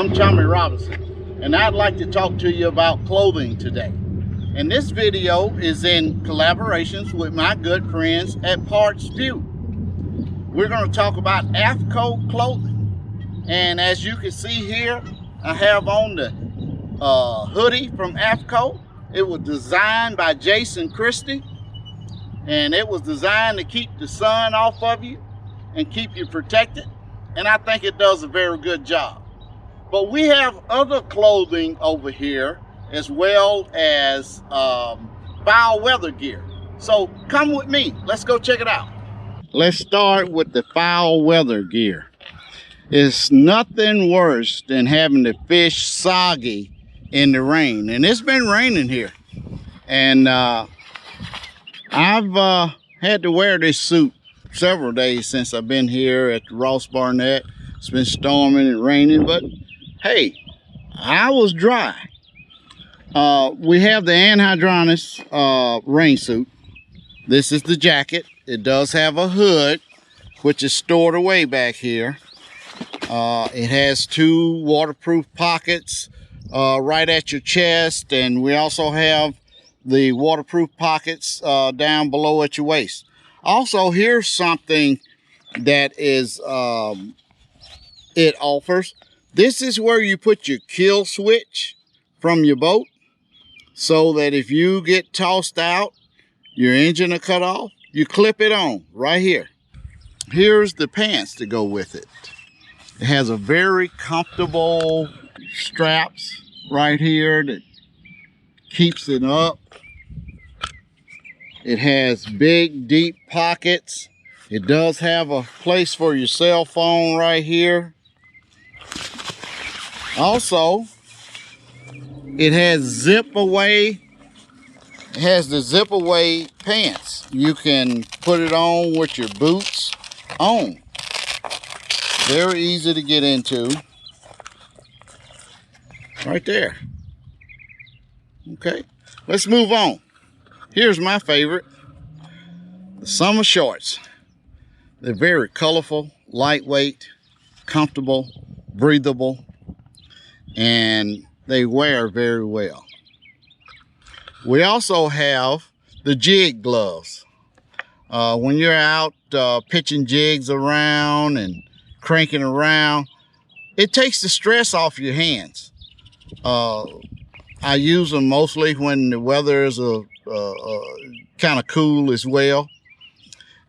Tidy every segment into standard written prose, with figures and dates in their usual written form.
I'm Tommy Robinson, and I'd like to talk to you about clothing today. And this video is in collaborations with my good friends at Parts View. We're going to talk about AFTCO clothing. And as you can see here, I have on the hoodie from AFTCO. It was designed by Christie, and it was designed to keep the sun off of you and keep you protected. And I think it does a very good job. But we have other clothing over here as well as foul weather gear. So come with me, let's go check it out. Let's start with the foul weather gear. It's nothing worse than having to fish soggy in the rain. And it's been raining here. And I've had to wear this suit several days since I've been here at the Ross Barnett. It's been storming and raining, but hey, I was dry. We have the Anhydrous rain suit. This is the jacket. It does have a hood, which is stored away back here. It has two waterproof pockets right at your chest, and we also have the waterproof pockets down below at your waist. Also, here's something that is it offers. This is where you put your kill switch from your boat, so that if you get tossed out, your engine will cut off, you clip it on right here. Here's the pants to go with it. It has a very comfortable straps right here that keeps it up. It has big, deep pockets. It does have a place for your cell phone right here. Also, it has zip away. It has the zip away pants. You can put it on with your boots on. Very easy to get into. Right there. Okay, let's move on. Here's my favorite, the summer shorts. They're very colorful, lightweight, comfortable, breathable, and they wear very well. We also have the jig gloves. When you're out pitching jigs around and cranking around, it takes the stress off your hands. I use them mostly when the weather is kind of cool as well.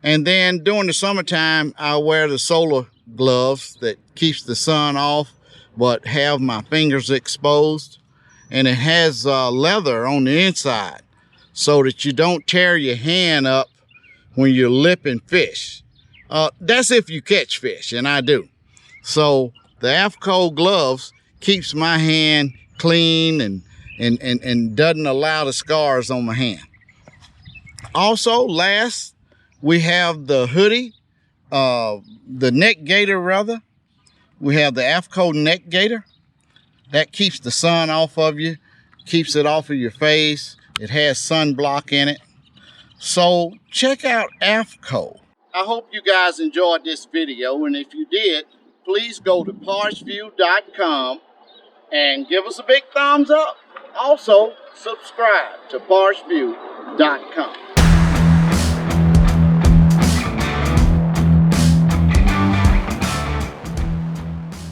And then during the summertime, I wear the solar gloves that keeps the sun off but have my fingers exposed. And it has leather on the inside so that you don't tear your hand up when you're lipping fish. That's if you catch fish, and I do. So the AFTCO gloves keeps my hand clean and doesn't allow the scars on my hand. Also, last, we have the hoodie, the neck gaiter rather. We have the AFTCO neck gaiter. That keeps the sun off of you, keeps it off of your face. It has sunblock in it. So check out AFTCO. I hope you guys enjoyed this video, and if you did, please go to partsview.com and give us a big thumbs up. Also, subscribe to partsview.com.